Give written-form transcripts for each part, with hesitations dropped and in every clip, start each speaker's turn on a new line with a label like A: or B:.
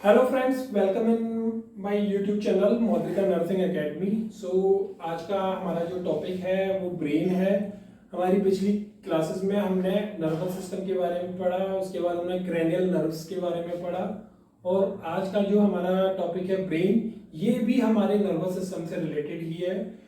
A: Hello friends, welcome in my YouTube channel Modrika nursing academy. आज का हमारा जो टॉपिक है वो ब्रेन है। हमारी पिछली क्लासेस में हमने नर्वस सिस्टम के बारे में पढ़ा, उसके बाद हमने क्रैनियल नर्व्स के बारे में पढ़ा और आज का जो हमारा टॉपिक है ब्रेन, ये भी हमारे नर्वस सिस्टम से रिलेटेड ही है।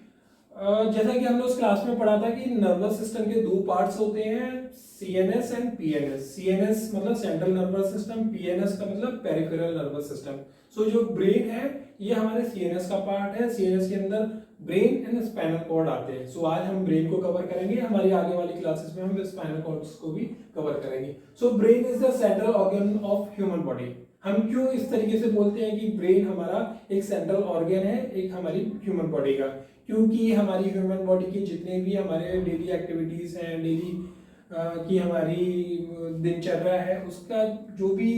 A: जैसा कि हमने उस क्लास में पढ़ा था कि नर्वस सिस्टम के दो पार्ट्स होते हैं, सीएनएस एंड पीएनएस। सीएनएस मतलब सेंट्रल नर्वस सिस्टम, पीएनएस का मतलब पेरिफेरल नर्वस सिस्टम। जो ब्रेन है ये हमारे सीएनएस का पार्ट है। सीएनएस के अंदर ब्रेन एंड स्पाइनल कॉर्ड आते हैं। आज हम ब्रेन को कवर करेंगे, हमारी आगे वाली क्लासेस में हम स्पाइनल कॉर्ड्स को भी कवर करेंगे। Brain is the central organ of human body. हम क्यों इस तरीके से बोलते हैं कि ब्रेन हमारा एक सेंट्रल ऑर्गन है एक हमारी ह्यूमन बॉडी का? क्योंकि हमारी ह्यूमन बॉडी की जितने भी हमारे डेली एक्टिविटीज हैं, डेली की हमारी दिनचर्या है, उसका जो भी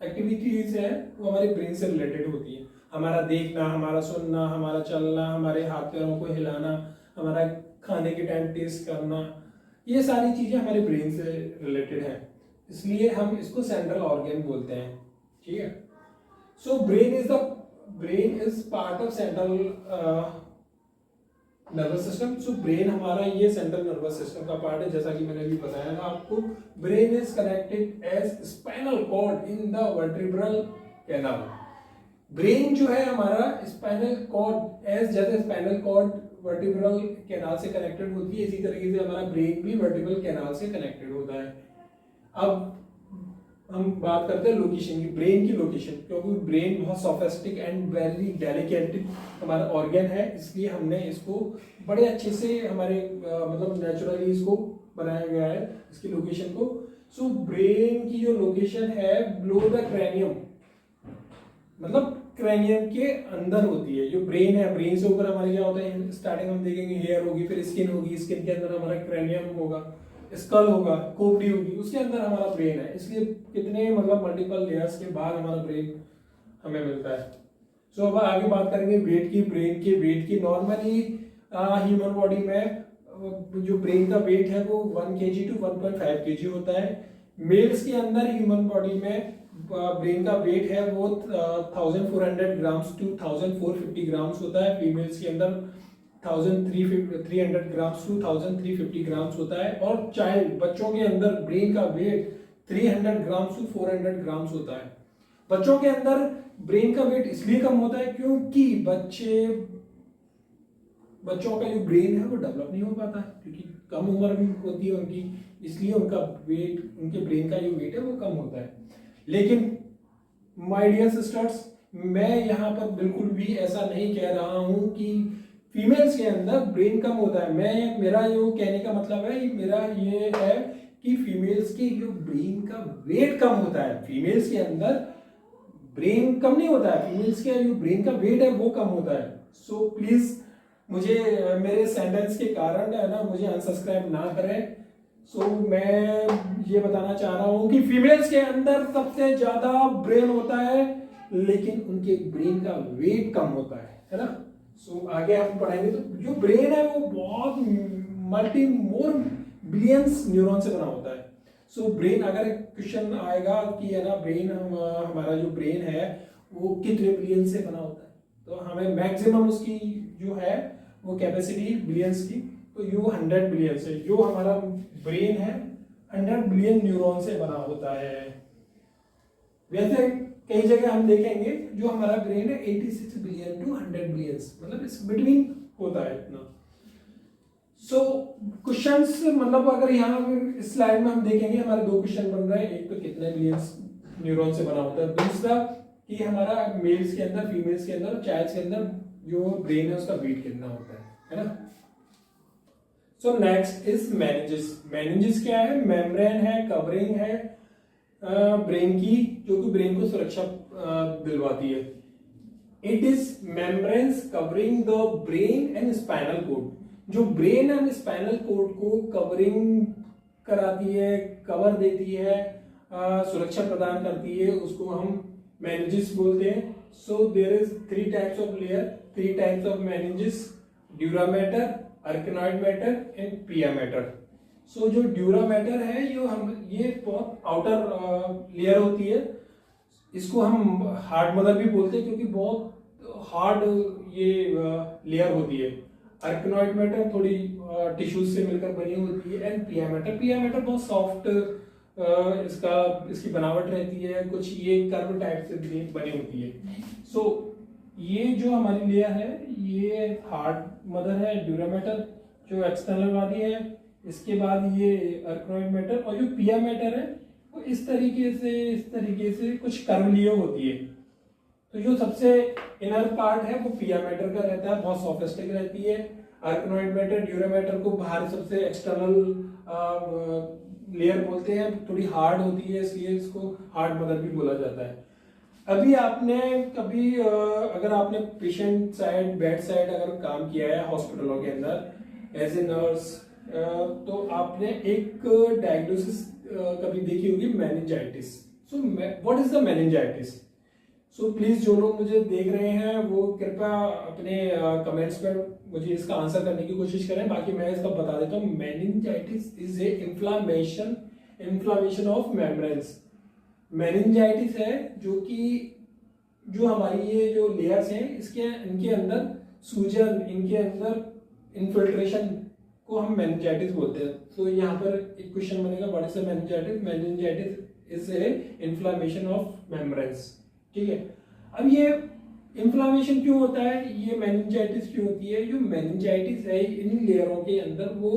A: एक्टिविटीज है वो हमारे ब्रेन से रिलेटेड होती है। हमारा देखना, हमारा सुनना, हमारा चलना, हमारे हाथ पैरों को हिलाना, हमारा खाने के टाइम टेस्ट करना, ये सारी चीजें हमारे ब्रेन से रिलेटेड है, इसलिए हम इसको सेंट्रल ऑर्गन बोलते हैं। ठीक है। Brain is part of central nervous system. Brain हमारा ये सेंट्रल नर्वस सिस्टम का पार्ट है। जैसा कि मैंने अभी बताया था आपको, brain is connected as spinal cord in the vertebral canal. Brain जो है हमारा स्पाइनल कॉर्ड जैसे स्पाइनल कॉर्ड वर्टिब्रल कैनाल से कनेक्टेड होती है, इसी तरीके से हमारा ब्रेन भी वर्टिब्रल कैनाल से कनेक्टेड होता है। अब हम बात करते हैं लोकेशन की, ब्रेन की लोकेशन, क्योंकि ब्रेन बहुत सोफिस्टिक एंड वेरी डेलिकेट हमारा ऑर्गन है, इसलिए हमने इसको बड़े अच्छे से हमारे मतलब नेचुरली इसको बनाया गया है इसकी लोकेशन को। ब्रेन की जो लोकेशन है बिलो द क्रैनियम, मतलब क्रैनियम के अंदर होती है। जो ब्रेन है, ब्रेन से ऊपर हमारे क्या होता है, स्टार्टिंग हम देखेंगे हेयर होगी, फिर स्किन होगी, स्किन के अंदर हमारा क्रैनियम होगा, स्कल होगा, खोपड़ी होगी, उसके अंदर हमारा ब्रेन है। इसलिए कितने मतलब मल्टीपल लेयर्स के बाद हमारा ब्रेन हमें मिलता है। अब आगे बात करेंगे वेट की, ब्रेन के वेट की। नॉर्मली ह्यूमन बॉडी में जो ब्रेन का वेट है वो 1 kg to 1.5 kg होता है। मेल्स के अंदर ह्यूमन बॉडी में ब्रेन का वेट है वो 1400 ग्राम्स टू 1450 ग्राम्स होता है। फीमेल्स के अंदर 1300 ग्राम्स टू 1350 ग्राम्स होता है। और चाइल्ड बच्चों के अंदर ब्रेन का वेट 300 ग्राम्स टू 400 ग्राम्स होता है। बच्चों के अंदर ब्रेन का वेट इसलिए कम होता है क्योंकि बच्चों का जो ब्रेन है वो डेवलप नहीं हो पाता है, क्योंकि कम उम्र भी होती है उनकी, इसलिए उनका वेट, उनके ब्रेन का जो वेट है वो कम होता है। लेकिन माय डियर सिस्टर्स, मैं यहाँ पर बिल्कुल भी ऐसा नहीं कह रहा हूँ कि फीमेल्स के अंदर ब्रेन कम होता है। मेरा जो कहने का मतलब है, मेरा ये है कि फीमेल्स के जो ब्रेन का वेट कम होता है। फीमेल्स के अंदर ब्रेन कम नहीं होता है, फीमेल्स के जो ब्रेन का वेट है वो कम होता है। प्लीज मुझे मेरे सेंटेंस के कारण है ना, मुझे अनसब्सक्राइब ना करें। मैं ये बताना चाह रहा हूँ कि फीमेल्स के अंदर सबसे ज्यादा ब्रेन होता है, लेकिन उनके ब्रेन का वेट कम होता है ना। आगे हम पढ़ेंगे तो जो ब्रेन है वो बहुत मोर बिलियंस न्यूरॉन से बना होता है। ब्रेन, अगर क्वेश्चन आएगा कि है ना ब्रेन, हमारा जो ब्रेन है वो कितने बिलियन से बना होता है, तो हमें मैक्सिमम उसकी जो है वो कैपेसिटी बिलियंस की, तो यो 100 बिलियन से, जो हमारा ब्रेन है 100 बिलियन न्यूरॉन से बना होता है। वैसे कई जगह हम देखेंगे जो हमारा ब्रेन है 86 बिलियन टू 100 बिलियन, मतलब इस बिटवीन होता है इतना। क्वेश्चंस, मतलब अगर यहाँ इस स्लाइड में हम देखेंगे हमारे दो क्वेश्चन बन रहे हैं। एक तो कितने बिलियन न्यूरॉन से बना होता है, दूसरा कि हमारा मेल्स के अंदर, फीमेल्स के अंदर, चाइल्ड के अंदर जो ब्रेन है उसका वेट कितना होता है ना। Next is meninges. मेनिंजेस क्या है? मेम्ब्रेन है, कवरिंग है ब्रेन की, जो कि ब्रेन को सुरक्षा दिलवाती है। It is membranes covering the brain and spinal cord, जो ब्रेन एंड स्पाइनल कोड को कवरिंग कराती है, कवर देती है, सुरक्षा प्रदान करती है, उसको हम मेनिंजेस बोलते हैं। There is 3 types of layer, 3 types of meninges: dura mater, arachnoid mater and pia mater. जो ड्यूरा मैटर है ये बहुत आउटर लेयर होती है, इसको हम हार्ड मदर भी बोलते हैं क्योंकि बहुत हार्ड ये लेयर होती है। आर्किनॉइड मैटर थोड़ी टिश्यूज से मिलकर बनी होती है। एंड पिया मैटर बहुत सॉफ्ट इसकी बनावट रहती है, कुछ ये कर्व टाइप से बनी होती है। सो ये जो हमारी लेयर है ये हार्ड मदर है, ड्यूरा मैटर जो एक्सटर्नल वाली है। इसके बाद ये आर्किनॉइड मैटर, और जो पिया मैटर है वो इस तरीके से कुछ कर्व लिए होती है। तो जो सबसे इनर पार्ट है वो पिया मैटर का रहता है, बहुत सॉफिस्टिक रहती है। आर्किनॉइड मैटर, ड्यूरा मैटर को बाहर सबसे एक्सटर्नल लेयर बोलते हैं, थोड़ी हार्ड होती है इसलिए इसको हार्ड मदर भी बोला जाता है। अभी आपने कभी अगर आपने पेशेंट साइड, बेड साइड अगर काम किया है हॉस्पिटलों के अंदर एज ए नर्स, तो आपने एक डायग्नोसिस कभी देखी होगी, meningitis. So what is the meningitis? So please जो लोग मुझे देख रहे हैं वो कृपया अपने कमेंट्स पर मुझे इसका आंसर करने की कोशिश करें, बाकी मैं इसका बता देता हूँ। Meningitis is a inflammation of membranes. Meningitis है जो हमारी ये जो लेयर्स हैं इनके अंदर सूजन, इनके अंदर इन्फिल्ट्रेशन को हम मेनिंजाइटिस बोलते हैं। तो यहाँ पर एक क्वेश्चन बनेगा, what is the meningitis? Meningitis is a inflammation of membranes. ठीक है, अब ये इन्फ्लामेशन क्यों होता है, ये मेनिंजाइटिस क्यों होती है? जो मेनिंजाइटिस है इन लेयरों के अंदर वो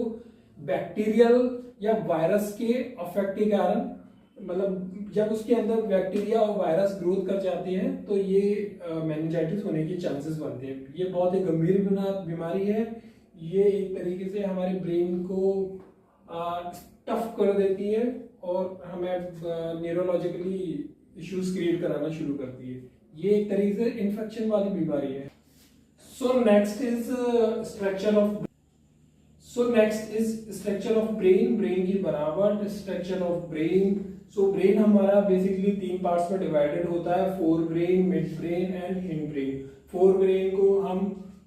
A: बैक्टीरियल या वायरस के अफेक्ट के कारण, मतलब जब उसके अंदर बैक्टीरिया और वायरस ग्रोथ कर जाते हैं तो ये मेनिंजाइटिस होने के चांसेस बनते हैं। ये बहुत ही गंभीर बीमारी है। ये एक तरीके से हमारे ब्रेन को टफ कर देती है और हमें न्यूरोलॉजिकली इश्यूज क्रिएट कराना शुरू करती है। ये एक तरीके से इन्फेक्शन वाली बीमारी है। सो next is structure of brain की बनावट, structure of brain. So brain हमारा बेसिकली 3 पार्ट्स में डिवाइडेड होता है, fore brain, mid brain and hind brain. Fore brain को हम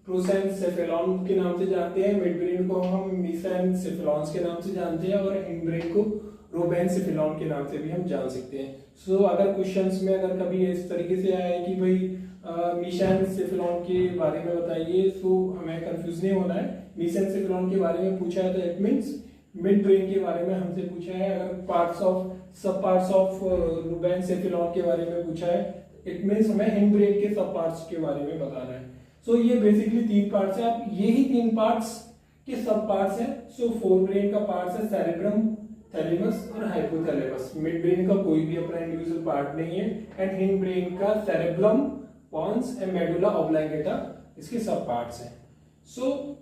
A: प्रोसेंसेफेलॉन के नाम से जानते हैं, मिड ब्रेन को हम मीसेंसेफेलॉन्स के नाम से जानते हैं और हिंड ब्रेन को रोबेनसेफेलॉन के नाम से भी हम जान सकते हैं। सो अगर क्वेश्चंस में अगर कभी इस तरीके से आया है कि भाई मीसेंसेफेलॉन के बारे में बताइए, तो हमें कंफ्यूज नहीं होना है। मीसेंसेफेलॉन के बारे में पूछा है तो इट मींस मिड ब्रेन के बारे में हमसे पूछा है। अगर सब पार्ट्स ऑफ रोबेनसेफेलॉन के बारे में पूछा है, इट मींस हमें हिंड ब्रेन के सब पार्ट्स के बारे में बताना है। सो ये बेसिकली 3 पार्ट्स है। अब यही 3 पार्ट्स के सब पार्ट्स है। सो फोर ब्रेन का पार्ट्स है सेरेब्रम, थैलेमस और हाइपोथैलेमस। मिड ब्रेन का कोई भी अपना इंडिविजुअल पार्ट नहीं है। एंड हिंड ब्रेन का cerebrum, pons and medulla oblongata इसके सब पार्ट्स हैं। So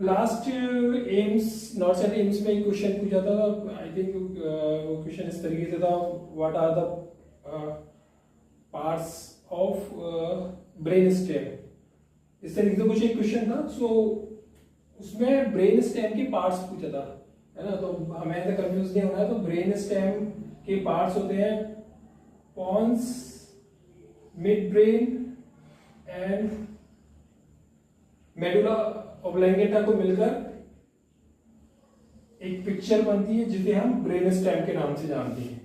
A: last AIIMS, not set AIIMS में एक क्वेश्चन पूछा था, आई थिंक वो क्वेश्चन इस तरीके से था, what are the parts of brain stem, इस तरीके से कुछ एक क्वेश्चन था। सो उसमें ब्रेन स्टेम के पार्ट्स पूछा था, है ना, तो हमें ऐसा कंफ्यूज नहीं होना है। तो ब्रेन स्टेम के पार्ट्स होते हैं pons, mid brain and medulla oblongata को मिलकर एक पिक्चर बनती है जिसे हम ब्रेन स्टेम के नाम से जानते हैं।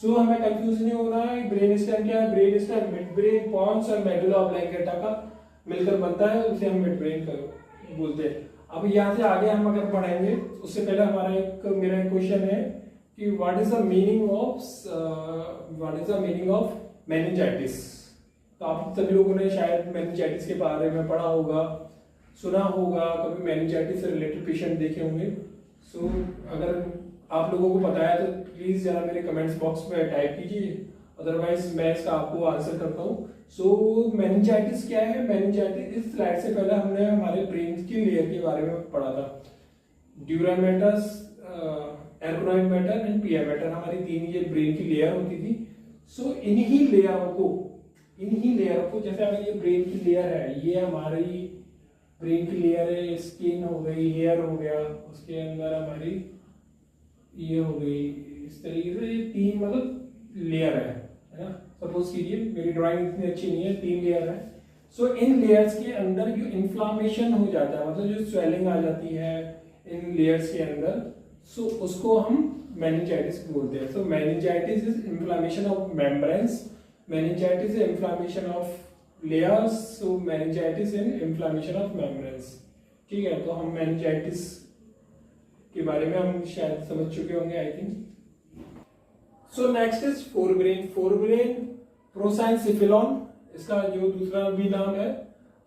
A: सो हमें कंफ्यूज नहीं होना है। ब्रेन स्टेम क्या है? Brain stem mid brain, pons और मेडुला ऑब्लांगेटा का मिलकर बनता है, उसे हम मिड ब्रेन बोलते हैं। अब यहाँ से आगे हम अगर पढ़ेंगे उससे पहले मेरा एक क्वेश्चन है कि what is the meaning of meningitis. तो आप सभी लोगों ने शायद मेनिंजाइटिस के बारे में पढ़ा होगा, सुना होगा, कभी मेनिंजाइटिस से रिलेटेड पेशेंट देखे होंगे। सो अगर आप लोगों को पता है तो प्लीज जरा मेरे कमेंट्स बॉक्स में टाइप कीजिए, अदरवाइज मैं इसका आपको आंसर करता हूँ। सो मेनिंजाइटिस क्या है? मेनिंजाइटिस, इस स्लाइड से पहले हमने हमारे ब्रेन की लेयर के बारे में पढ़ा था। Dura mater, आर्किनॉइड matter and pia matter, हमारी 3 ये ब्रेन की लेयर होती थी। सो इन्हीं लेयरों को जैसे अगर ये ब्रेन की लेयर है, ये हमारी ब्रेन की लेयर है, स्किन हो गई, हेयर हो गया, उसके अंदर हमारी ये हो गई, इस तरीके से 3 मतलब लेयर है ना। सपोज कीजिए मेरी ड्राइंग इतनी अच्छी नहीं है, 3 लेयर है। सो इन लेयर्स के अंदर जो इन्फ्लामेशन हो जाता है, मतलब जो स्वेलिंग आ जाती है इन लेयर्स के अंदर, सो उसको हम मेनिंजाइटिस बोलते हैं। So meningitis is inflammation of membranes, meningitis is inflammation of layers, so meningitis in inflammation of membranes. ठीक है, तो हम मेनिंजाइटिस के बारे में हम शायद समझ चुके होंगे I think. So next is forebrain. Forebrain prosencephalon इसका जो दूसरा भी नाम है।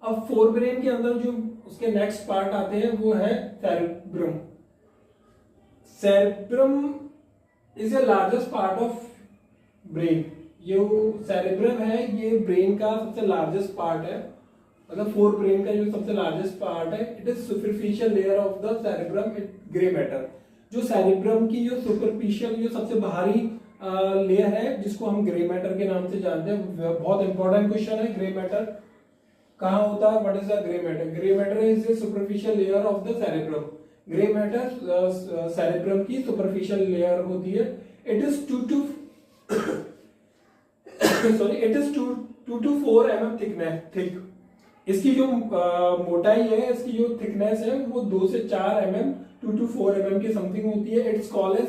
A: अब फोरब्रेन के अंदर जो उसके नेक्स्ट पार्ट आते हैं वो है cerebrum. Cerebrum is a largest part of brain. ये सेरेब्रम है, ये ब्रेन का सबसे लार्जेस्ट पार्ट है, मतलब फोर ब्रेन का जो सबसे लार्जेस्ट पार्ट है। It is superficial layer of the cerebrum, it grey matter. जो सेरेब्रम की जो सुपरफिशियल जो सबसे बाहरी लेयर है जिसको हम ग्रे मैटर के नाम से जानते हैं। बहुत इंपॉर्टेंट क्वेश्चन है, ग्रे मैटर कहाँ होता है, what is the grey matter? Grey matter is the superficial layer of the cerebrum. Grey matter cerebrum की सुपरफिशियल लेयर होती है। It is 2 to sorry it is 2 to 4 mm thick. इसकी जो मोटाई है, इसकी जो थिकनेस है वो 2 से 4 mm 2 to 4 mm की समथिंग होती है। It's called a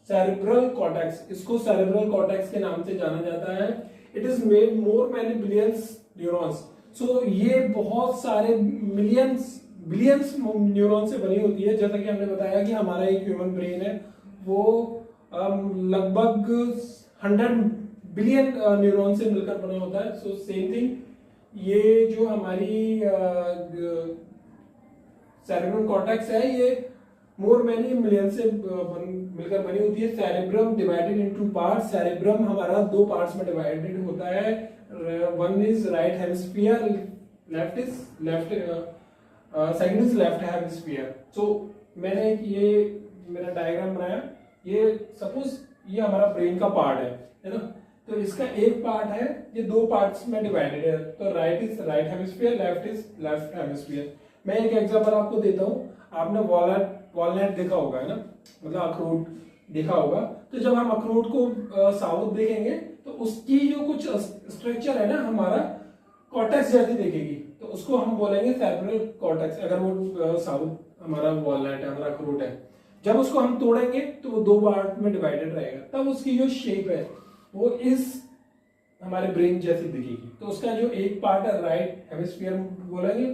A: cerebral cortex. इसको सेरेब्रल कॉर्टेक्स के नाम से जाना जाता है। It is made more many billions neurons. So ये बहुत सारे बिलियंस न्यूरॉन से बनी होती है। जैसा कि हमने बताया कि हमारा एक ह्यूमन ब्रेन है वो लगभग 100 बिलियन न्यूरॉन से मिलकर बना होता है। सो सेम थिंग, ये जो हमारी सेरेब्रल कॉर्टेक्स है ये मोर मैनी मिलियन से मिलकर बनी होती है। Cerebrum divided into parts. Cerebrum हमारा 2 पार्ट्स में डिवाइडेड होता है। One is right hemisphere, second is left hemisphere. So मैंने ये मेरा डायग्राम बनाया, ये सपोज ये हमारा ब्रेन का पार्ट है ना, तो इसका एक पार्ट है, ये 2 पार्ट्स में डिवाइडेड है। तो right is right hemisphere, left is left hemisphere. मैं एक एग्जांपल आपको देता हूँ। आपने वॉलनट देखा होगा है ना, मतलब अखरोट देखा होगा। तो जब हम अखरोट को साबुत देखेंगे तो उसकी जो कुछ स्ट्रक्चर है ना हमारा कॉर्टेक्स जैसी दिखेगी, तो उसको हम बोलेंगे सेरेब्रल कॉर्टेक्स। अगर वो साबुत हमारा वॉलनट है, हमारा अखरोट है, जब उसको हम तोड़ेंगे तो वो 2 पार्ट में डिवाइडेड रहेगा, तब उसकी जो शेप है वो इस हमारे ब्रेन जैसी दिखेगी। तो उसका जो एक पार्ट है राइट हेमिस्फीयर बोलेंगे,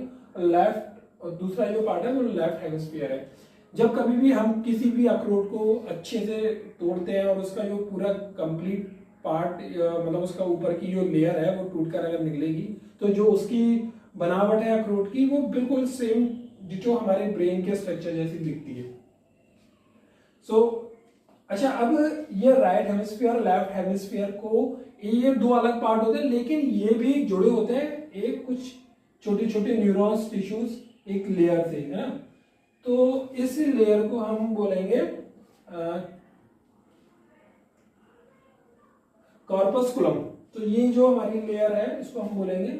A: लेफ्ट और दूसरा जो पार्ट है वो लेफ्ट हेमिस्फीयर है। जब कभी भी हम किसी भी अखरोट को अच्छे से तोड़ते हैं और उसका जो पूरा कंप्लीट पार्ट मतलब उसका ऊपर की जो लेयर है वो टूटकर अगर निकलेगी, तो जो उसकी बनावट है अखरोट की वो बिल्कुल सेम जो हमारे ब्रेन के स्ट्रक्चर जैसी दिखती है। अच्छा, अब ये राइट हेमिस्फीयर लेफ्ट हेमिस्फीयर को ये 2 अलग पार्ट होते हैं, लेकिन ये भी जुड़े होते हैं एक कुछ छोटे छोटे न्यूरॉन्स टिश्यूज एक लेयर से, है ना। तो इस लेयर को हम बोलेंगे कॉर्पस्कुलम। तो ये जो हमारी लेयर है इसको हम बोलेंगे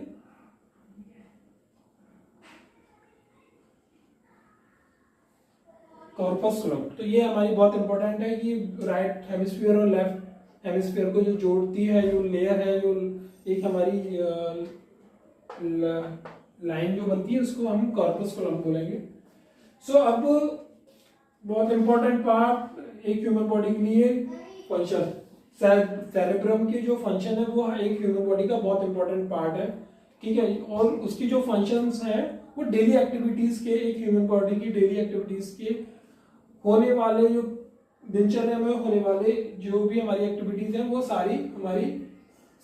A: कॉर्पस्कुलम। तो ये हमारी बहुत इंपॉर्टेंट है कि राइट हेमिस्फीयर और लेफ्ट हेमिस्फीयर को जो जोड़ती है जो लेयर है, जो एक हमारी लाइन जो बनती है उसको हम कॉर्पस्कुलम बोलेंगे। अब बहुत इंपॉर्टेंट पार्ट एक ह्यूमन बॉडी के लिए फंक्शन, सेरेब्रम की जो फंक्शन है वो एक ह्यूमन बॉडी का बहुत इंपॉर्टेंट पार्ट है, ठीक है। और उसकी जो फंक्शंस हैं वो डेली एक्टिविटीज के, एक ह्यूमन बॉडी की डेली एक्टिविटीज के होने वाले जो दिनचर्या में होने वाले जो भी हमारी एक्टिविटीज हैं वो सारी हमारी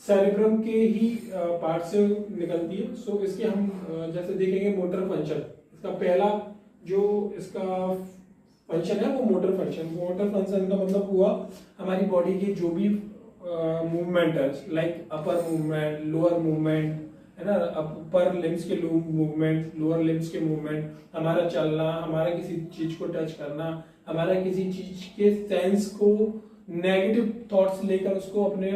A: सेरेब्रम के ही पार्ट से निकलती है। इसके हम जैसे देखेंगे मोटर फंक्शन, इसका पहला जो इसका फंक्शन है वो मोटर फंक्शन। मोटर फंक्शन का मतलब हुआ हमारी बॉडी की जो भी मूवमेंट है, like upper movement, lower movement, है ना, अपर लिम्स के मूवमेंट, लोअर लिम्स के मूवमेंट, हमारा चलना, हमारा किसी चीज को टच करना, हमारा किसी चीज के सेंस को नेगेटिव थॉट्स लेकर उसको अपने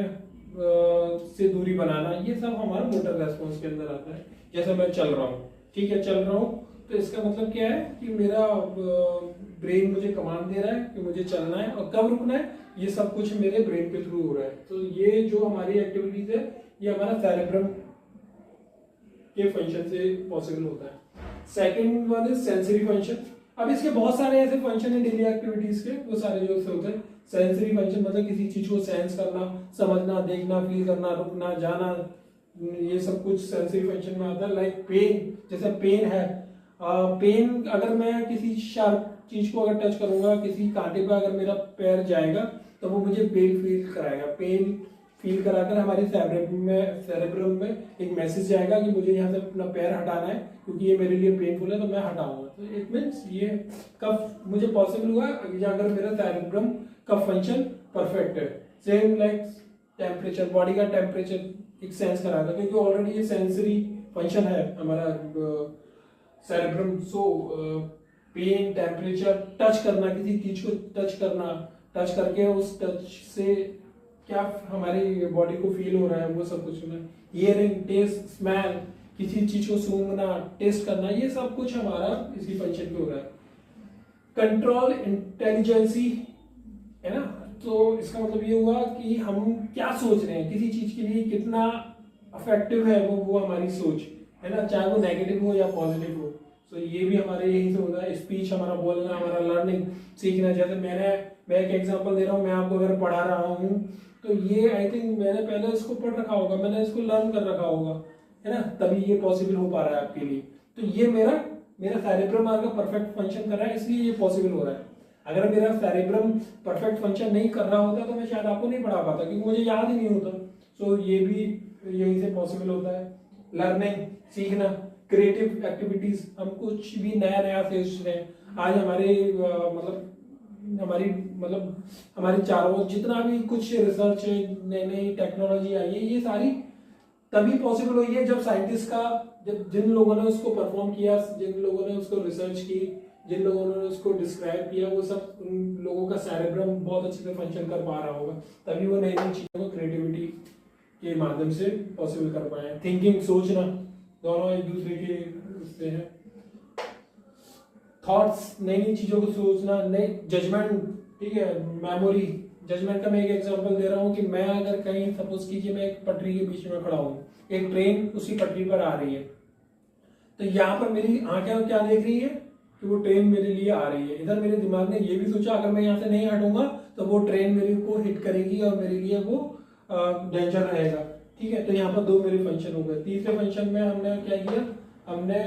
A: से दूरी बनाना, ये सब हमारा मोटर रेस्पॉन्स के अंदर आता है। जैसे मैं चल रहा हूँ, ठीक है, चल रहा हूँ, तो इसका मतलब क्या है कि मेरा ब्रेन मुझे कमांड दे रहा है कि मुझे चलना है और कब रुकना है, ये सब कुछ मेरे ब्रेन के थ्रू हो रहा है। तो ये जो हमारी एक्टिविटीज है ये हमारा सेरेब्रम के फंक्शन से पॉसिबल होता है। Second one is sensory function. अब इसके बहुत सारे ऐसे फंक्शन है डेली एक्टिविटीज के, वो सारे जो होते हैं सेंसरी फंक्शन, मतलब किसी चीज को सेंस करना, समझना, देखना, फील करना, रुकना, जाना, ये सब कुछ सेंसरी फंक्शन में आता है। लाइक पेन, जैसे पेन है, पेन अगर मैं किसी शार्प चीज को अगर टच करूंगा, किसी कांटे पे अगर मेरा पैर जाएगा तो वो मुझे पेन फील कराएगा। पेन फील कराकर हमारे सेरेब्रम में एक मैसेज जाएगा कि मुझे यहाँ से अपना पैर हटाना है क्योंकि ये मेरे लिए पेनफुल है, तो मैं हटाऊंगा। तो इट मीन्स ये कब मुझे पॉसिबल हुआ अगर मेरा सेरेब्रम का फंक्शन परफेक्ट है। सेम लाइक टेम्परेचर, बॉडी का टेम्परेचर एक सेंस कराता है क्योंकि ऑलरेडी ये सेंसरी फंक्शन है हमारा सेरेब्रम। सो पेन, टेम्परेचर, टच करना, किसी चीज को टच करना, टच करके उस टच से क्या हमारी बॉडी को फील हो रहा है वो सब कुछ होना। हियरिंग, टेस्ट, स्मेल, किसी चीज को सूंघना, टेस्ट करना, ये सब कुछ हमारा इसी फंक्शन पे हो रहा है। कंट्रोल इंटेलिजेंसी है ना, तो इसका मतलब ये हुआ कि हम क्या सोच रहे हैं, किसी चीज के लिए कितना अफेक्टिव है वो हमारी सोच है ना, चाहे वो नेगेटिव हो या पॉजिटिव हो। तो ये भी हमारे यही से होता है। स्पीच, हमारा बोलना, हमारा लर्निंग, सीखना। जैसे मैं एक एग्जांपल दे रहा हूँ, मैं आपको अगर पढ़ा रहा हूँ तो ये आई थिंक मैंने पहले इसको पढ़ रखा होगा, मैंने इसको लर्न कर रखा होगा, है ना, तभी ये पॉसिबल हो पा रहा है आपके लिए। तो ये मेरा सेरेब्रम अगर परफेक्ट फंक्शन कर रहा है इसलिए ये पॉसिबल हो रहा है। अगर मेरा सेरेब्रम परफेक्ट फंक्शन नहीं कर रहा होता तो मैं शायद आपको नहीं पढ़ा पाता क्योंकि मुझे याद ही नहीं होता। सो ये भी यहीं से पॉसिबल होता है। लर्निंग, सीखना, क्रिएटिव एक्टिविटीज, हम कुछ भी नया नया सीख रहे हैं। आज हमारे चारों जितना भी कुछ रिसर्च, नई नई टेक्नोलॉजी आई है, ये सारी तभी पॉसिबल हुई है जब जिन लोगों ने उसको परफॉर्म किया, जिन लोगों ने उसको रिसर्च की, जिन लोगों ने उसको डिस्क्राइब किया, वो सब उन लोगों का सेरेब्रम बहुत अच्छे से फंक्शन कर पा रहा होगा, तभी वो नई नई चीजों को क्रिएटिविटी के माध्यम से पॉसिबल कर पाए। थिंकिंग, सोचना, दोनों एक दूसरे के उससे हैं। थॉट्स, नई नई चीजों को सोचना, नई जजमेंट, ठीक है, मेमोरी। जजमेंट का मैं एक एग्जांपल दे रहा हूँ कि मैं अगर कहीं सपोज कीजिए मैं एक पटरी के बीच में खड़ा हूँ, एक ट्रेन उसी पटरी पर आ रही है, तो यहाँ पर मेरी आंखें क्या देख रही है कि वो ट्रेन मेरे लिए आ रही है। इधर मेरे दिमाग ने ये भी सोचा अगर मैं यहाँ से नहीं हटूंगा तो वो ट्रेन मेरे को हिट करेगी और मेरे लिए वो डेंजर रहेगा, ठीक है। तो यहाँ पर दो मेरे फंक्शन हो गए। तीसरे फंक्शन में हमने क्या किया, हमने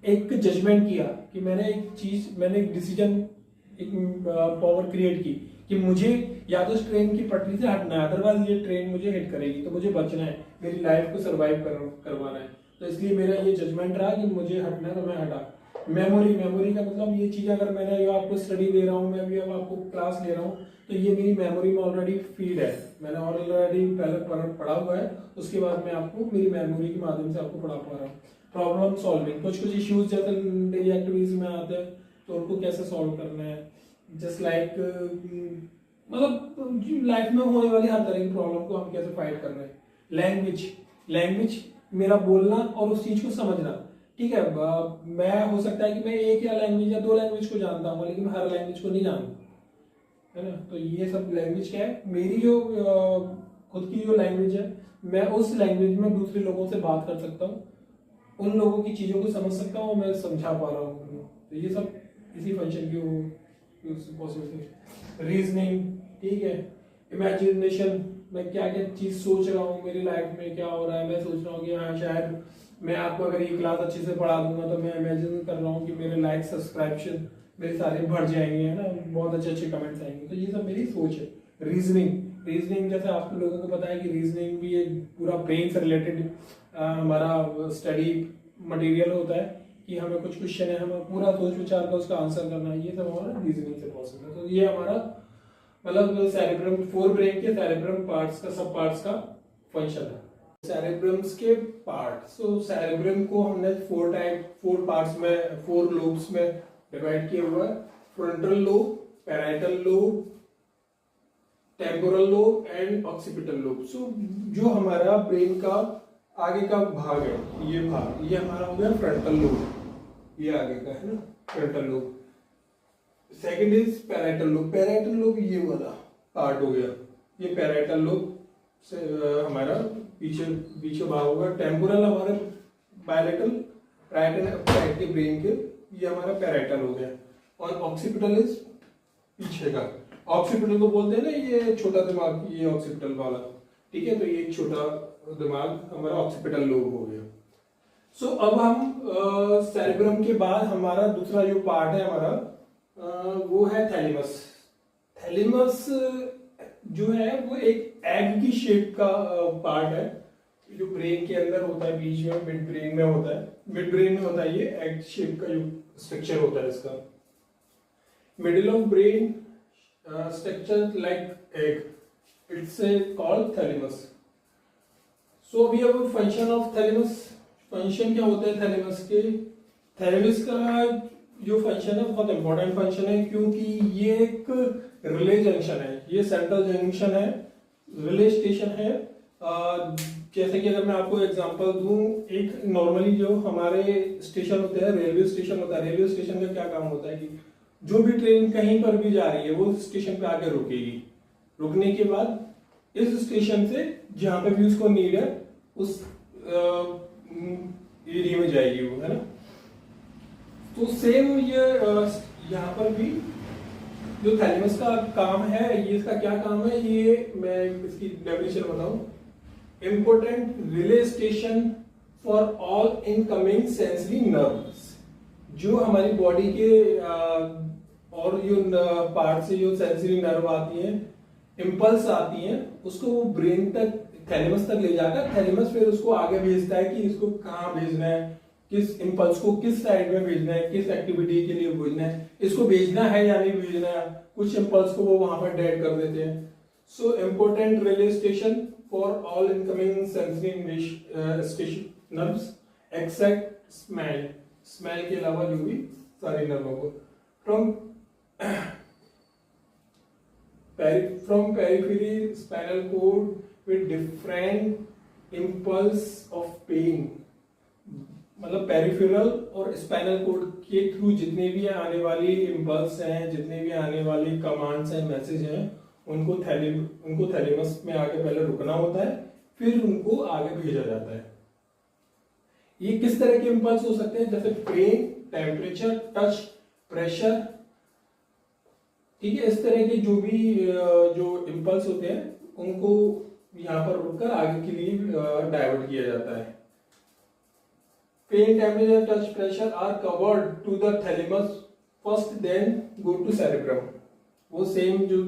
A: एक जजमेंट किया कि मैंने एक डिसीजन, एक पावर क्रिएट की कि मुझे या तो इस ट्रेन की पटरी से हटना है, अदरवाइज ये ट्रेन मुझे हिट करेगी, तो मुझे बचना है, मेरी लाइफ को सर्वाइव करवाना है। तो इसलिए मेरा ये जजमेंट रहा कि मुझे हटना है, तो मैं हटा। मेमोरी का मतलब ये चीज अगर मैंने आपको स्टडी दे रहा हूँ, मैं भी अब आपको क्लास ले रहा हूँ, तो ये मेरी मेमोरी में ऑलरेडी फीड है, मैंने ऑलरेडी पहले पढ़ा हुआ है, उसके बाद मैं आपको मेरी मेमोरी के माध्यम से आपको पढ़ा पा रहा हूँ। प्रॉब्लम सॉल्विंग, कुछ इश्यूज जैसे डेली एक्टिविटीज में आते हैं तो उनको कैसे सॉल्व करना है। जस्ट लाइक मतलब लाइफ में होने वाली हर तरह की प्रॉब्लम को हम कैसे फाइट कर रहे हैं। लैंग्वेज मेरा बोलना और उस चीज को समझना, ठीक है। मैं हो सकता है कि मैं एक या लैंग्वेज या दो लैंग्वेज को जानता हूँ लेकिन हर लैंग्वेज को नहीं जानता, है ना। तो ये सब लैंग्वेज क्या है, मेरी जो खुद की जो लैंग्वेज है, मैं उस लैंग्वेज में दूसरे लोगों से बात कर सकता हूँ, उन लोगों की चीजों को समझ सकता हूँ, मैं समझा पा रहा हूँ। तो ये सब इसी फंक्शन की पॉसिबल। रीजनिंग, ठीक है। इमेजिनेशन, मैं क्या क्या चीज सोच रहा हूँ, मेरी लाइफ में क्या हो रहा है, मैं सोच रहा हूँ कि हाँ शायद मैं आपको अगर ये क्लास अच्छे से पढ़ा दूंगा तो मैं इमेजिन कर रहा हूँ कि मेरे लाइक सब्सक्रिप्शन मेरे सारे बढ़ जाएंगे, है ना, बहुत अच्छे कमेंट्स आएंगे। तो ये सब मेरी सोच है। रीजनिंग जैसे आप लोगों को पता है कि रीजनिंग भी एक पूरा ब्रेन से रिलेटेड हमारा स्टडी मटेरियल होता है कि हमें कुछ क्वेश्चन है, हमें पूरा सोच विचार कर उसका आंसर करना है, ये सब हमारा रीजनिंग से पॉसिबल है। तो ये हमारा मतलब सेरेब्रम, फोर ब्रेन के सेरेब्रम पार्ट्स का, सब पार्ट्स का फंक्शन है। सेरेब्रम्स के पार्ट, सो सेरेब्रम को हमने फोर पार्ट्स में, फोर लोब्स में डिवाइड किया हुआ है। Frontal lobe, parietal lobe, temporal lobe and occipital lobe. So जो हमारा ब्रेन का आगे का भाग है, ये हमारा हो गया फ्रंटल लोब, ये आगे का है ना frontal lobe. Second is parietal lobe ये वाला पार्ट हो गया, ये पैराइटल लोब से हमारा पीछे पीछे भाग होगा। टेम्पोरल हमारे बायलेटरल, राइट एंड राइट के ब्रेन के, ये हमारा पैराइटल हो गया। और ऑक्सीपिटल इज पीछे का। ऑक्सीपिटल को बोलते हैं ना ये छोटा दिमाग, ये ऑक्सीपिटल वाला, ठीक है। तो ये एक छोटा दिमाग हमारा ऑक्सीपिटल लोब हो गया। सो अब हम सेरेब्रम के बाद हमारा दूसरा जो पार्ट है हमारा वो है थैलेमस। थैलेमस जो है वो एक एग की शेप का पार्ट है जो ब्रेन के अंदर होता है, बीच में मिड ब्रेन में होता है। मिड ब्रेन में होता है ये एग शेप का जो स्ट्रक्चर होता है इसका। Middle of brain structure like egg, it's called thalamus. So अभी अब फंक्शन ऑफ थैलेमस, फंक्शन क्या होता है थैलेमस के। थैलेमस का जो फंक्शन है बहुत इंपॉर्टेंट फंक्शन है, क्योंकि ये एक रिले जंक्शन है, ये सेंट्रल जंक्शन है, रिले स्टेशन है। जैसे कि अगर मैं आपको एग्जांपल दूं, एक नॉर्मली जो हमारे स्टेशन होते हैं, रेलवे स्टेशन होता है, रेलवे स्टेशन का क्या काम होता है कि जो भी ट्रेन कहीं पर भी जा रही है वो स्टेशन पे आके रुकेगी। रुकने के बाद इस स्टेशन से जहां पे भी उसको नीड है उस एरिया में जाएगी वो, है ना। तो सेम ये यहाँ पर भी जो थैलेमस का काम है, ये इसका क्या काम है, ये मैं इसकी डेफिनेशन बताऊं। Important relay station for all incoming sensory nerves. जो हमारी बॉडी के और जो पार्ट से जो सेंसरी नर्व आती हैं, इम्पल्स आती हैं, उसको वो ब्रेन तक, थैलेमस तक ले जाकर थैलेमस फिर उसको आगे भेजता है कि इसको कहाँ भेजना है, किस इम्पल्स को किस साइड में भेजना है, किस एक्टिविटी के लिए भेजना है, इसको भेजना है या नहीं भेजना है। कुछ इम्पल्स को वो वहां पर डेड कर देते हैं। So important relay station for all incoming sensory station nerves except smell. Smell के अलावा जो भी सारी नर्वों को from periphery spinal cord with different impulse of pain। मतलब पेरिफेरल और स्पाइनल कोड के थ्रू जितने भी आने वाली इम्पल्स हैं, जितने भी आने वाली कमांड्स हैं, मैसेज हैं, उनको थैलेमस में आगे पहले रुकना होता है, फिर उनको आगे भेजा जाता है। ये किस तरह के इम्पल्स हो सकते हैं, जैसे पेन, टेम्परेचर, टच, प्रेशर, ठीक है। इस तरह के जो भी जो इम्पल्स होते हैं उनको यहाँ पर रुककर आगे के लिए डाइवर्ट किया जाता है। Pain, temperature, touch, pressure are covered to the thalamus first, then go to cerebrum. वो सेम जो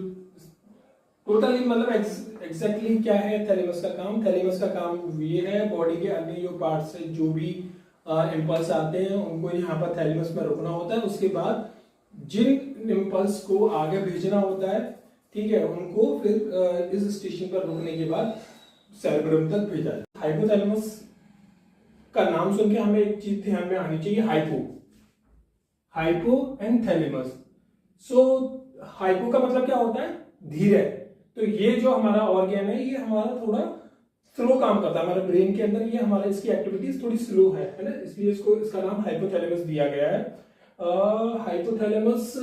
A: टोटली मतलब एग्जैक्टली क्या है थैलेमस का काम। थैलेमस का काम ये है, बॉडी के अन्य जो पार्ट से जो भी इम्पल्स आते हैं उनको यहाँ पर थैलेमस में रुकना होता है। उसके बाद जिन इम्पल्स को आगे भेजना होता है, ठीक है, उनको फिर इस स्टेशन पर रुकने के बाद सेरेब्रम तक भेजा जाए। हाइपोथैलेमस का नाम सुन के हमें एक चीज ध्यान में आनी चाहिए, hypo and thalamus. So hypo का मतलब क्या होता है, धीरे। तो ये जो हमारा ऑर्गन है ये हमारा थोड़ा स्लो काम करता है हमारे ब्रेन के अंदर, ये हमारा इसकी एक्टिविटीज थोड़ी स्लो है ना, इसलिए इसको इसका नाम हाइपोथैलेमस दिया गया है। हाइपोथैलेमस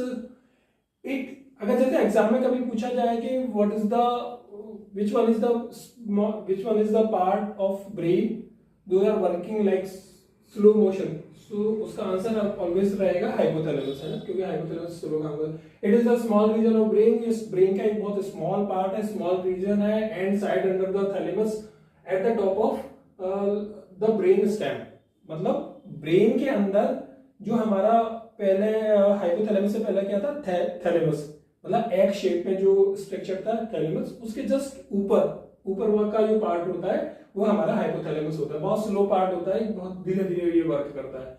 A: एक, अगर जैसे एग्जाम में कभी पूछा जाए कि what is the which one is the part of brain do are working like slow motion, so उसका आंसर ऑलवेज रहेगा हाइपोथैलेमस, है ना, क्योंकि हाइपोथैलेमस स्लो काम करता है। It is the small region of brain, ये ब्रेन का एक बहुत स्मॉल पार्ट है, स्मॉल रीजन है, and side under the thalamus at the top of the brain stem. मतलब ब्रेन के अंदर जो हमारा पहले हाइपोथैलेमस से पहले क्या था, थैलेमस, मतलब एक शेप में जो स्ट्रक्चर था थैलेमस, उसके जस्ट ऊपर का जो पार्ट होता है वो हमारा हाइपोथैलेमस होता है। बहुत स्लो पार्ट होता है, बहुत धीरे धीरे ये वर्क करता है।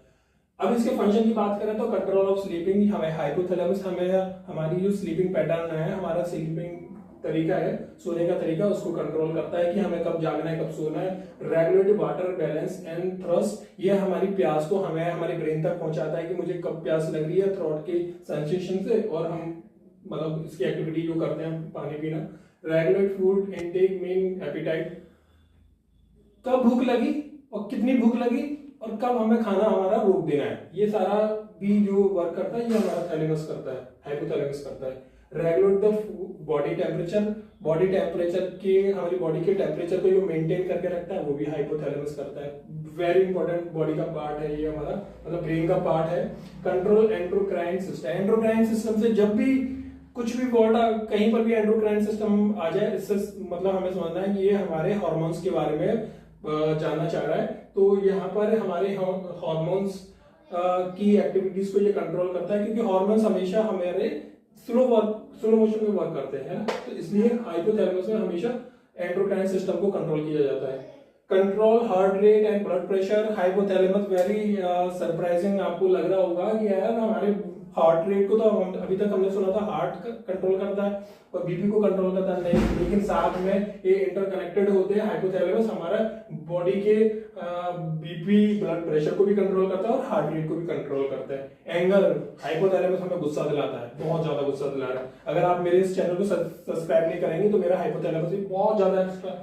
A: अब इसके फंक्शन की बात करें तो कंट्रोल ऑफ स्लीपिंग, हमें हाइपोथैलेमस हमें हमारी जो स्लीपिंग पैटर्न है, हमारा स्लीपिंग तरीका है, सोने का तरीका, उसको कंट्रोल करता है कि हमें कब जागना है, कब सोना है। Regulate water balance and thrust, ये हमारी प्यास को हमें हमारे ब्रेन तक पहुंचाता है कि मुझे कब प्यास लग रही है, थ्रोट के सेंसेशन से, और हम मतलब इसकी एक्टिविटी जो करते हैं पानी पीना। Regulate food intake mean appetite, कब भूख लगी और कितनी भूख लगी और कब हमें खाना हमारा रोक देना है, ये सारा भी जो वर्क करता है ये हमारा थैलेमस करता है, हाइपोथैलेमस करता है। Regulate the body temperature, body temperature के, हमारी बॉडी के टेम्परेचर को जो मेंटेन करके रखता है वो भी हाइपोथैलेमस करता है। वेरी इंपॉर्टेंट बॉडी का पार्ट है ये हमारा, मतलब ब्रेन का पार्ट है। Control endocrine system, endocrine system से जब भी कुछ भी वर्ड कहीं पर भी एंडोक्राइन सिस्टम आ जाए, इससे मतलब हमें समझना है कि ये हमारे हार्मोन्स के बारे में जानना चाह रहा है। तो यहाँ पर हमारे हार्मोन्स की एक्टिविटीज को ये कंट्रोल करता है, क्योंकि हार्मोन्स हमेशा हमारे स्लो मोशन में वर्क करते हैं, तो इसलिए हाइपोथैलेमस में हमेशा एंडोक्राइन सिस्टम को कंट्रोल किया जाता है। Control heart rate and blood pressure, hypothalamus very surprising आपको लग रहा होगा कि यार हमारे हार्ट रेट को तो हम अभी तक हमने सुना था हार्ट कंट्रोल करता है और बीपी को कंट्रोल करता है, नहीं, लेकिन साथ में ये इंटरकनेक्टेड होते हैं। हाइपोथैलेमस हमारा बॉडी के बीपी ब्लड प्रेशर को भी कंट्रोल करता है और हार्ट रेट को भी कंट्रोल करता है। एंगर, हाइपोथैलेमस हमें गुस्सा दिलाता है, बहुत ज्यादा गुस्सा दिला रहा है। अगर आप मेरे इस चैनल को सब्सक्राइब नहीं करेंगे तो मेरा हाइपोथैलेमस भी बहुत ज्यादा एक्स्ट्रा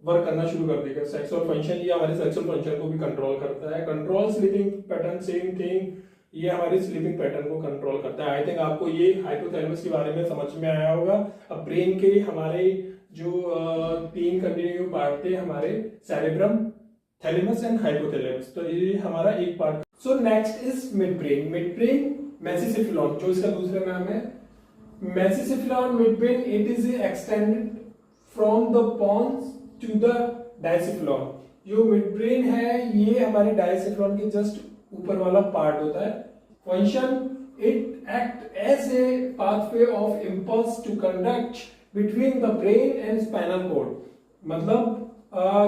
A: वर्क करना शुरू कर देगा। सेक्सुअल फंक्शन, ये हमारे सेक्सुअल फंक्शन को भी कंट्रोल करता है। Control sleeping pattern, same thing, ये हमारी स्लीपिंग पैटर्न को कंट्रोल करता है। आई थिंक आपको ये हाइपोथैलेमस के बारे में समझ में आया होगा। अब ब्रेन के हमारे जो 3 कंटिन्यू पार्ट थे हमारे, सेरेब्रम, थैलेमस एंड हाइपोथैलेमस, तो ये हमारा एक part. So next is mid brain. Mid brain mesencephalon, जो इसका दूसरा नाम है mesencephalon mid brain, it is extended from the pons to the diencephalon. जो मिड ब्रेन है ये हमारे डायसिफ्लोन के जस्ट ऊपर वाला पार्ट होता है। Function, it act as a pathway of impulse to conduct between the brain and spinal cord. मतलब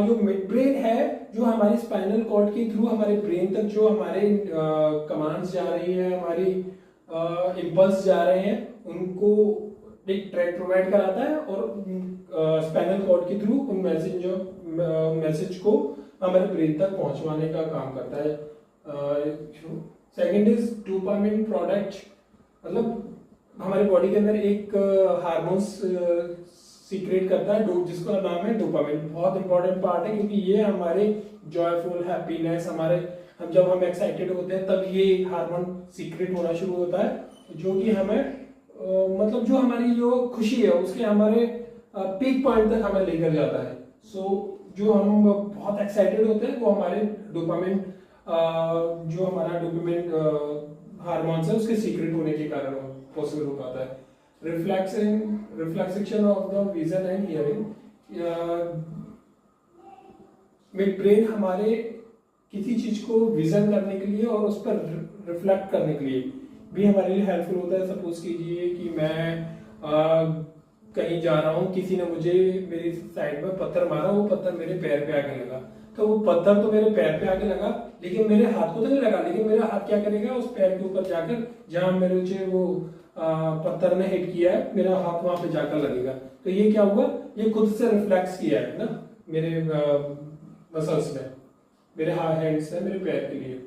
A: जो मिड ब्रेन है, जो हमारी स्पाइनल कॉर्ड के थ्रू हमारे ब्रेन तक जो हमारे कमांड्स जा रही है, हमारी इंपल्स जा रहे हैं, उनको एक ट्रैक प्रोवाइड कराता है और स्पाइनल कॉर्ड के थ्रू उन मैसेज को हमारे ब्रेन तक पहुंचवाने का काम करता है। सेकेंड इज डोपामिन प्रोडक्ट, मतलब हमारे बॉडी के अंदर एक हार्मोन्स सीक्रेट करता है जिसका नाम है डोपामिन। बहुत इंपॉर्टेंट पार्ट है, क्योंकि ये हमारे जॉयफुल, हैप्पीनेस, हमारे जब हम एक्साइटेड होते हैं तब ये हार्मोन सीक्रेट होना शुरू होता है, जो कि हमें मतलब जो हमारी जो खुशी है उसके हमारे पीक पॉइंट तक हमें लेकर जाता है। जो हम बहुत एक्साइटेड होते हैं वो हमारे डोपामिन, जो हमारा डोपामिन हार्मोन्स है उसके सीक्रेट होने के कारण पॉसिबल हो पाता है। Reflex action of the vision and hearing, mid brain हमारे किसी चीज को विजन करने के लिए और उस पर रिफ्लेक्ट करने के लिए भी हमारे लिए हेल्पफुल होता है। सपोज कीजिए कि मैं कहीं जा रहा हूँ, किसी ने मुझे मेरी साइड में पत्थर मारा, वो पत्थर मेरे पैर पे आके लगा, तो वो पत्थर तो मेरे पैर पे आके लगा लेकिन मेरे हाथ को तो नहीं लगा, लेकिन मेरा हाथ क्या करेगा, उस पैर के ऊपर जाकर जहां मेरे से वो पत्थर ने हिट किया है, मेरा हाथ वहां पे जाकर लगेगा। तो ये क्या हुआ, ये खुद से रिफ्लेक्स किया है ना मेरे मसल्स में, मेरे हैंड्स में, मेरे पैर के लिए।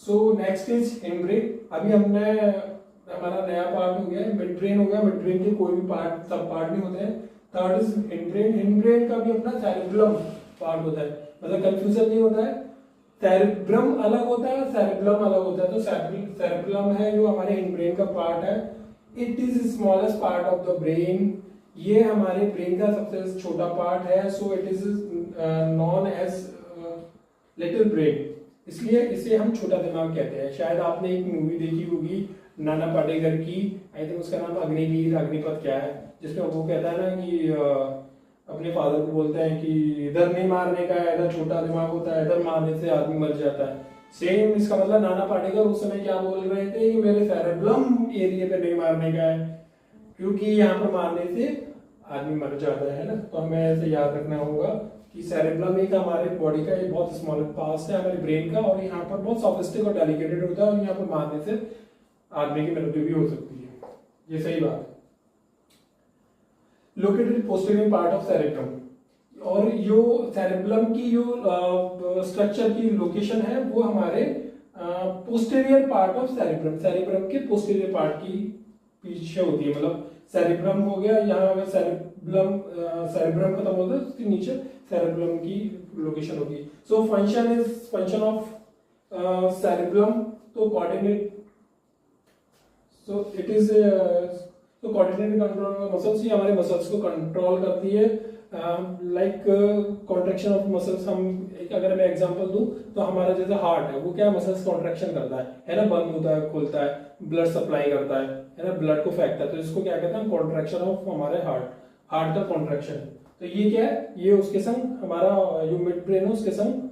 A: सो नेक्स्ट इज हिंड ब्रेन। अभी हमने हमारा नया पार्ट हो गया, मिड ब्रेन हो गया। मिड ब्रेन के कोई भी पार्ट, सब पार्ट नहीं होते हैं। Third is hind brain. Hind brain का भी अपना सेरेब्रम पार्ट होता है, मतलब कंफ्यूजन नहीं होता है। सेरेब्रम अलग होता है, सेरेब्रम अलग होता है। तो सेरेब्रम है जो हमारे हिंड ब्रेन का पार्ट है। It is smallest part of the brain, ये हमारे ब्रेन का सबसे छोटा पार्ट है। So it is known as little brain, इसलिए इसे हम छोटा दिमाग कहते हैं। शायद आपने एक मूवी देखी होगी नाना पाटेकर की, आई थिंक उसका नाम अग्निवीर, अग्निपथ क्या है, जिसमें वो कहता है ना कि अपने फादर को बोलते हैं कि इधर नहीं मारने का है, इधर छोटा दिमाग होता है, इधर मारने से आदमी मर जाता है। सेम इसका मतलब नाना पाटेकर उस समय क्या बोल रहे थे कि मेरे सेरेब्रम एरिया पे नहीं मारने का है, क्योंकि यहाँ पर मारने से आदमी मर जाता है ना। तो हमें ऐसे याद रखना होगा कि सेरेब्रम एक हमारे बॉडी का एक बहुत स्मॉल पार्ट है हमारे ब्रेन का, और यहाँ पर बहुत सोफिस्टिक और डेलिकेटेड होता है, और यहाँ पर मारने से आदमी की मृत्यु भी हो सकती है। ये सही बात है। Located posterior part of cerebrum, और जो सेरेब्रम की जो स्ट्रक्चर की लोकेशन है वो हमारे posterior part of cerebrum, cerebrum के पोस्टीरियर पार्ट की पीछे होती है। मतलब सेरेब्रम हो गया, यहाँ सेरेब्रम खत्म होता है, उसके नीचे सेरेब्रम की लोकेशन होती है। सो फंक्शन ऑफ सेरेब्रम, तो कोऑर्डिनेट, so it is तो कोऑर्डिनेटेड कंट्रोल मसल्स, ये हमारे मसल्स को कंट्रोल करती है। लाइक कॉन्ट्रैक्शन ऑफ मसल्स, हम अगर मैं एग्जांपल दूं तो हमारा जैसे हार्ट है, वो क्या मसल्स कॉन्ट्रैक्शन करता है ना, बंद होता है खुलता है, ब्लड सप्लाई करता है ना, ब्लड को फेंकता है, तो इसको क्या कहते हैं, कॉन्ट्रैक्शन ऑफ हमारे हार्ट का कॉन्ट्रैक्शन। तो ये क्या है, ये उसके संग हमारा जो मिड ब्रेन है उसके संग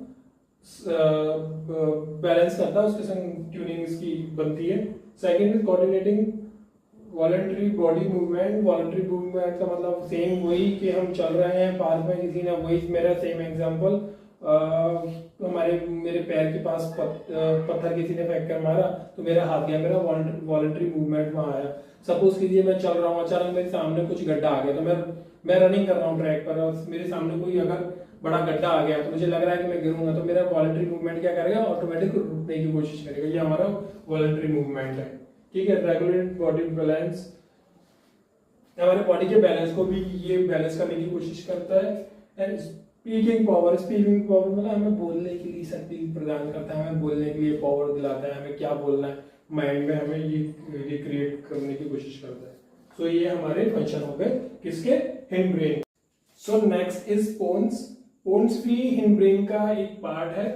A: बैलेंस करता है, उसके संग ट्यूनिंग इसकी बनती है। Second is coordinating voluntary body movement. Voluntary movement का मतलब सेम वही कि हम चल रहे हैं पार्क में, किसी ने वही मेरा सेम एग्जांपल, मेरे पैर के पास पत्थर किसी ने फेंक कर मारा तो मेरा हाथ गया, मेरा वॉलंटरी मूवमेंट वहां आया। सपोज कीजिए मैं चल रहा हूँ, अचानक मेरे सामने कुछ गड्ढा आ गया, तो मैं रनिंग कर रहा हूँ ट्रैक पर और मेरे सामने कोई अगर बड़ा गड्ढा आ गया तो मुझे लग रहा है कि मैं गिरूंगा, तो मेरा वॉलंटरी मूवमेंट क्या करेगा, ऑटोमेटिक रुकने की कोशिश करेगा। ये हमारा वॉलंटरी मूवमेंट है, ठीक है। रेगुलेट बॉडी बैलेंस, हमारे बॉडी के बैलेंस को भी ये बैलेंस करने की कोशिश करता है। एंड स्पीकिंग पावर मतलब हमें बोलने के लिए शक्ति प्रदान करता है, हमें बोलने के लिए पावर दिलाता है, हमें क्या बोलना है माइंड में हमें ये रिक्रिएट करने की कोशिश करता है। सो ये हमारे फंक्शन हो गए किसके, hind brain. So next is pons. Pons भी हिंड ब्रेन का एक पार्ट है।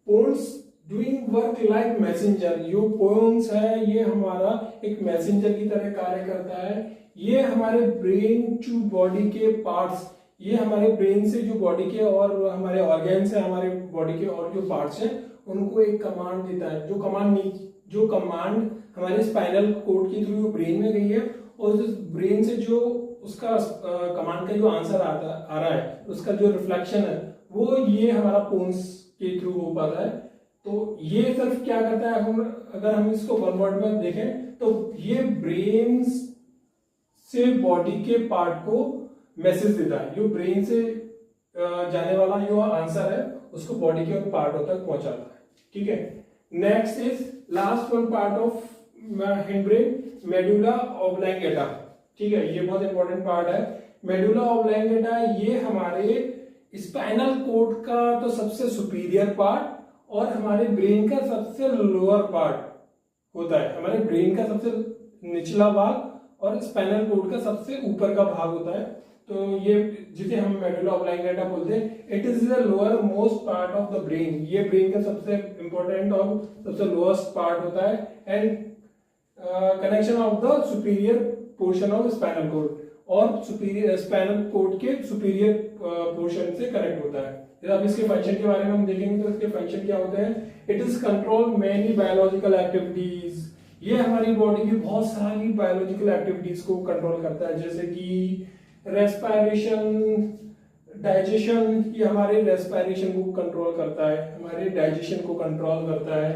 A: Pons doing work like messenger, जो पोन्स है ये हमारा एक मैसेंजर की तरह कार्य करता है। ये हमारे ब्रेन टू बॉडी के पार्ट्स, ये हमारे ब्रेन से जो बॉडी के और हमारे ऑर्गन्स है, हमारे बॉडी के और जो पार्ट्स हैं उनको एक कमांड देता है। जो कमांड हमारे स्पाइनल कोड के थ्रू ब्रेन में गई है, और उस ब्रेन से जो उसका कमांड का जो आंसर आ रहा है, उसका जो रिफ्लेक्शन है वो ये हमारा पोन्स के थ्रू हो पाता है। तो ये सिर्फ क्या करता है, अगर हम इसको वन वर्ड में देखें तो ये ब्रेन से बॉडी के पार्ट को मैसेज देता है, जो ब्रेन से जाने वाला जो आंसर है उसको बॉडी के पार्ट तक पहुंचाता है, ठीक है। Next is last one part of hind brain, medulla ऑब्लैंगेटा, ठीक है। ये बहुत इंपॉर्टेंट पार्ट है। मेडुला ऑब्लैंगेटा ये हमारे स्पाइनल कोड का तो सबसे सुपीरियर पार्ट और हमारे ब्रेन का सबसे लोअर पार्ट होता है। हमारे ब्रेन का सबसे निचला भाग और स्पाइनल कोड का सबसे ऊपर का भाग होता है। तो ये जिसे हम मेडुला ऑब्लैंगेटा बोलते हैं, it is the lower most part of the brain. ये ब्रेन का सबसे इंपॉर्टेंट और सबसे लोएस्ट पार्ट होता है। And connection of the superior portion of spinal cord, और सुपीरियर स्पाइनल कोड के सुपीरियर पोर्शन से कनेक्ट होता है। अब इसके फंक्शन के बारे में हम देखेंगे तो इसके फंक्शन क्या होते हैं। It is control many biological activities, ये हमारी बॉडी की बहुत सारी बायोलॉजिकल एक्टिविटीज को कंट्रोल करता है, जैसे कि रेस्पिरेशन, डाइजेशन। ये हमारे रेस्पिरेशन को कंट्रोल करता है, हमारे डाइजेशन को कंट्रोल करता है।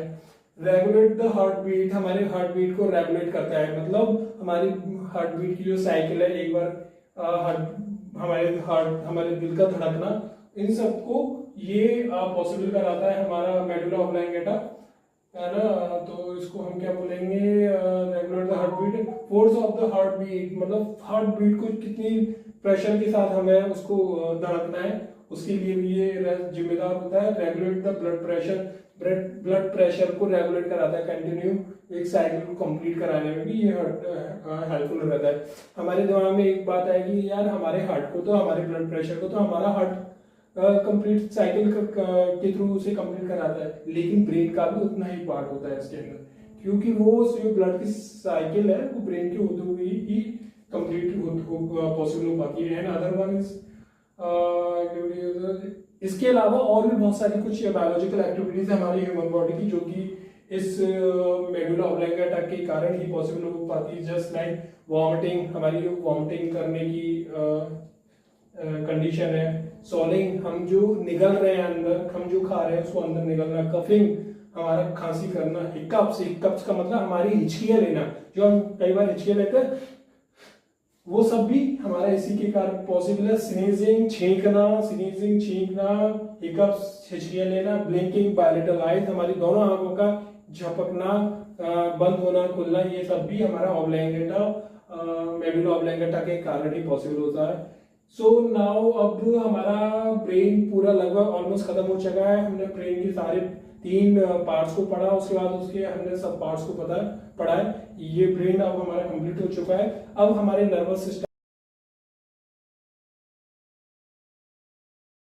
A: रेगुलेट द हार्ट बीट, हमारे हार्ट बीट को रेगुलेट करता है, मतलब हमारी हार्ट बीट की जो साइकिल है, एक बार हमारे दिल का धड़कना, इन सबको ये पॉसिबल कराता है हमारा मेडुला ऑब्लैंगेटा, है ना। तो इसको हम क्या बोलेंगे, regulate the heart beat, force of the heart beat, मतलब हार्ट बीट को कितनी प्रेशर के साथ हमें उसको धड़कना है, उसके लिए भी ये जिम्मेदार होता है। Regulate the blood pressure, blood pressure को रेगुलेट कराता है, कंटिन्यू एक साइकिल को कंप्लीट कराने में भी ये हेल्पफुल रहता है। हमारे दिमाग में एक बात आएगी, यार हमारे हार्ट को तो, हमारे ब्लड प्रेशर को तो हमारा हार्ट कंप्लीट साइकिल के थ्रू उसे कंप्लीट कराता है, लेकिन ब्रेन का भी उतना ही पार्ट होता है इसके अंदर, क्योंकि वो जो ब्लड की साइकिल है वो ब्रेन के होते हुए ही कंप्लीट पॉसिबल हो पाती है। एंड अदर वन इज इसके अलावा और भी बहुत सारी कुछ बायोलॉजिकल एक्टिविटीज है हमारी ह्यूमन बॉडी की, जो कि इस मेडुला ऑब्लैंगेटा के कारण ही पॉसिबल हो पाती है। जस्ट लाइक वॉमिटिंग, हमारी वॉमिटिंग करने की कंडीशन है। सॉलिंग, हम जो निगल रहे हैं अंदर, हम जो खा रहे हैं उसको अंदर निगलना। कफिंग, हमारा खांसी करना। हिकअप्स का मतलब हमारी हिचकियां लेना, जो हम कई बार हिचकियां लेते हैं, वो सब भी हमारा इसी के कारण पॉसिबल है। स्नीजिंग, छींकना, हिकअप्स, हिचकियां लेना। ब्लिंकिंग, बायलेटरल आइज, हमारी दोनों आंखों का झपकना, बंद होना खुलना, ये सब भी हमारा ऑब्लैंगेटा, मेडुला ऑब्लैंगेटा के कारण ही पॉसिबल होता है। सो नाउ अब हमारा ब्रेन पूरा लगभग ऑलमोस्ट खत्म हो चुका है। हमने ब्रेन के सारे 3 पार्ट्स को पढ़ा, उसके बाद उसके हमने सब पार्ट्स को पढ़ा है। ये ब्रेन अब हमारा कंप्लीट हो चुका है। अब हमारे नर्वस सिस्टम